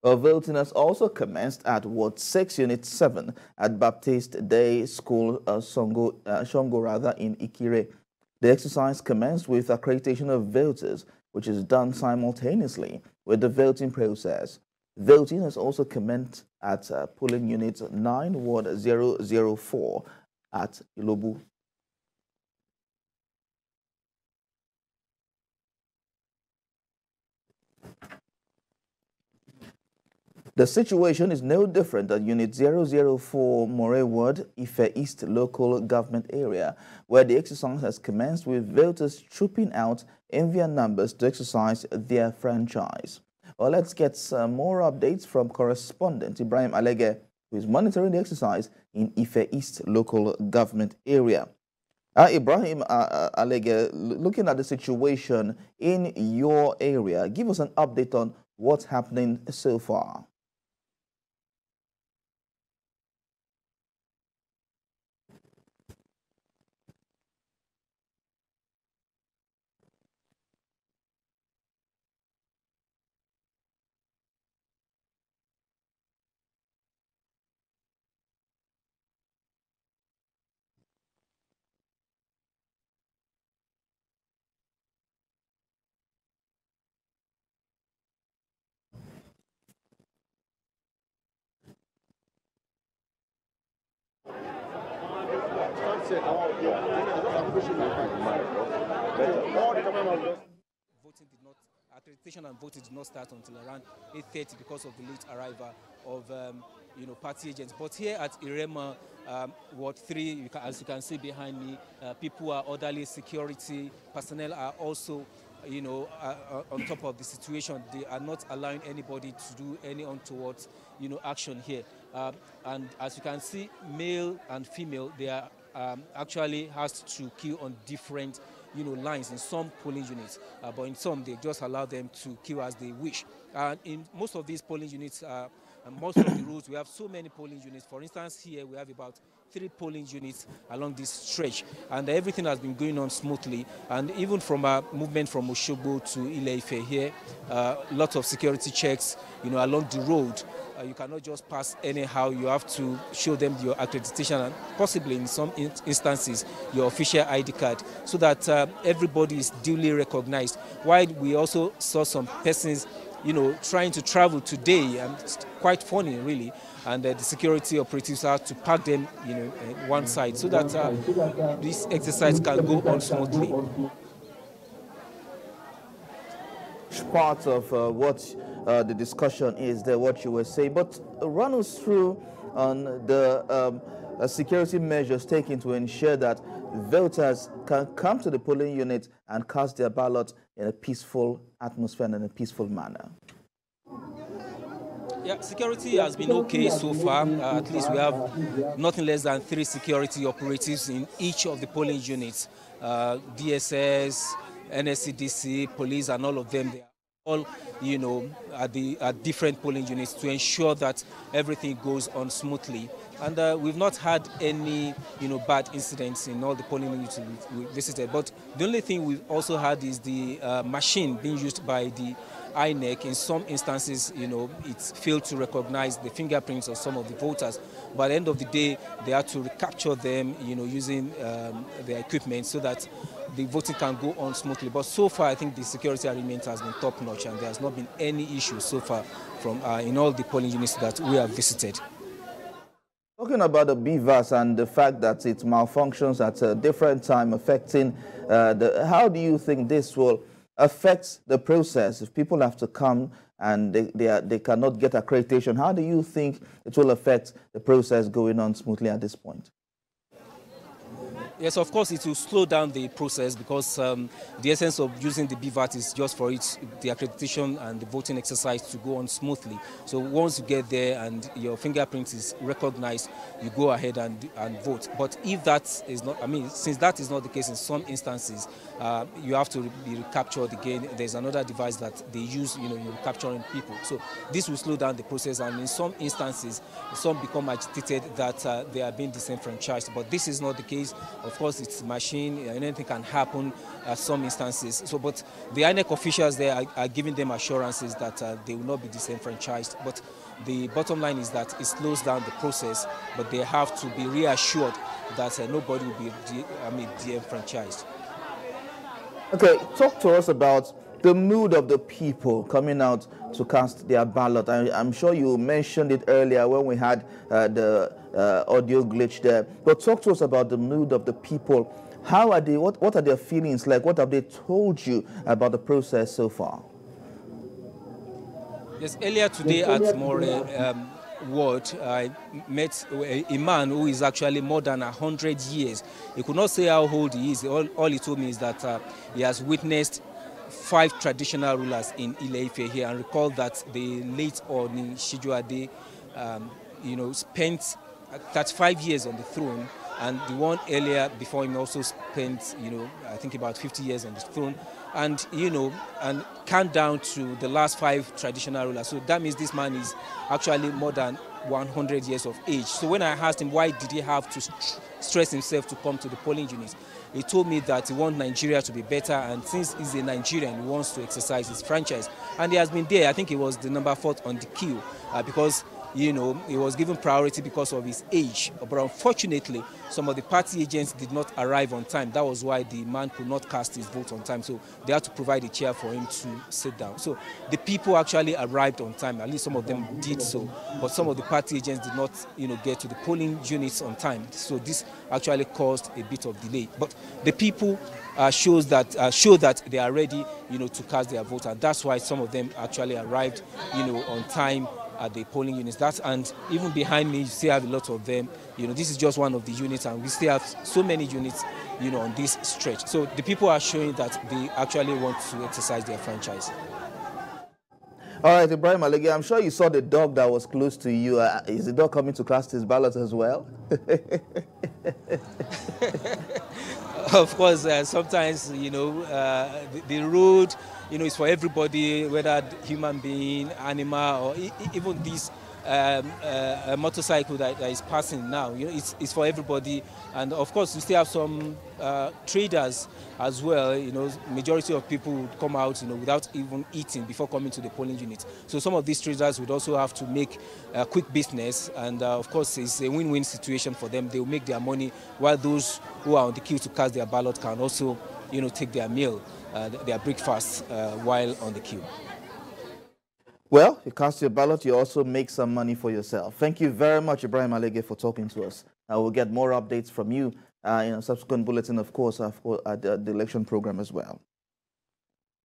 Voting has also commenced at Ward 6, Unit 7 at Baptist Day School, Shongo rather, in Ikire. The exercise commenced with accreditation of voters, which is done simultaneously with the voting process. Voting has also commenced at polling unit 9, Ward 004 at Ilobu. The situation is no different at Unit 004 Moray Ward, Ife East local government area, where the exercise has commenced with voters trooping out in their numbers to exercise their franchise. Well, let's get some more updates from correspondent Ibrahim Alege, who is monitoring the exercise in Ife East local government area. Ibrahim Alege, looking at the situation in your area, give us an update on what's happening so far. Accreditation and voting did not start until around 8:30 because of the late arrival of party agents. But here at Irema, Ward 3, as you can see behind me, people are orderly, security personnel are also on top of the situation. They are not allowing anybody to do any untoward action here. And as you can see, male and female, they are actually has to queue on different lines in some polling units, but in some they just allow them to queue as they wish. And in most of these polling units, most of the roads, we have so many polling units. For instance, here we have about 3 polling units along this stretch, and everything has been going on smoothly. And even from our movement from Osogbo to Ile-Ife here, lots of security checks, along the road. You cannot just pass anyhow. You have to show them your accreditation and possibly in some instances your official ID card, so that everybody is duly recognized. While we also saw some persons trying to travel today, and it's quite funny really, and the security operatives have to park them one side so that this exercise can go on smoothly. Part of what the discussion is there, what you were saying, but run us through on the security measures taken to ensure that voters can come to the polling unit and cast their ballot in a peaceful atmosphere and in a peaceful manner. Yeah, security has been okay so far. At least we have nothing less than 3 security operatives in each of the polling units. DSS, NSCDC, police, and all of them. They are all, at different polling units to ensure that everything goes on smoothly. And we've not had any, bad incidents in all the polling units we visited. But the only thing we've also had is the machine being used by the INEC. In some instances, it's failed to recognize the fingerprints of some of the voters. But at the end of the day, they had to recapture them, using their equipment so that the voting can go on smoothly. But so far, I think the security arrangement has been top-notch, and there has not been any issues so far from in all the polling units that we have visited. Talking about the BVAS and the fact that it malfunctions at a different time, affecting how do you think this will affect the process if people have to come and they cannot get accreditation? How do you think it will affect the process going on smoothly at this point? Yes, of course, it will slow down the process because the essence of using the BVAT is just for it, the accreditation and the voting exercise to go on smoothly. So once you get there and your fingerprint is recognized, you go ahead and vote. But if that is not, since that is not the case in some instances, you have to be recaptured again. There's another device that they use, you're capturing people. So this will slow down the process, and in some instances, some become agitated that they are being disenfranchised. But this is not the case. Of course, it's machine, anything can happen at some instances. So, but the INEC officials there are giving them assurances that they will not be disenfranchised. But the bottom line is that it slows down the process, but they have to be reassured that nobody will be disenfranchised. Okay, talk to us about the mood of the people coming out to cast their ballot. I'm sure you mentioned it earlier when we had the audio glitch there. But talk to us about the mood of the people. How are they? What are their feelings like? What have they told you about the process so far? Yes, earlier today at More Ward, I met a man who is actually more than 100 years. He could not say how old he is. All he told me is that he has witnessed 5 traditional rulers in Ile-Ife here, and recall that the late Oni Shijuade, spent 35 years on the throne, and the one earlier before him also spent, I think about 50 years on the throne, and and count down to the last 5 traditional rulers. So that means this man is actually more than 100 years of age. So when I asked him why did he have to stress himself to come to the polling units, he told me that he wants Nigeria to be better, and since he's a Nigerian, he wants to exercise his franchise. And he has been there. I think he was the number 4th on the queue because he was given priority because of his age. But unfortunately, some of the party agents did not arrive on time. That was why the man could not cast his vote on time. So they had to provide a chair for him to sit down. So the people actually arrived on time. At least some of them did so. But some of the party agents did not, get to the polling units on time. So this actually caused a bit of delay. But the people show that they are ready, to cast their vote. And that's why some of them actually arrived, on time at the polling units. And even behind me, you still have a lot of them. This is just one of the units, and we still have so many units, on this stretch. So the people are showing that they actually want to exercise their franchise. All right, Ibrahim Alege, I'm sure you saw the dog that was close to you. Is the dog coming to cast his ballot as well? Of course, sometimes, the road, is for everybody, whether human being, animal, or even this motorcycle that is passing now. It's for everybody. And of course, we still have some traders as well. Majority of people would come out, without even eating before coming to the polling unit. So some of these traders would also have to make quick business, and of course, it's a win-win situation for them. They will make their money, while those who are on the queue to cast their ballot can also, take their meal, their breakfast while on the queue. Well, you cast your ballot, you also make some money for yourself. Thank you very much, Ibrahim Alege, for talking to us. I will get more updates from you in a subsequent bulletin, of course, at the election program as well.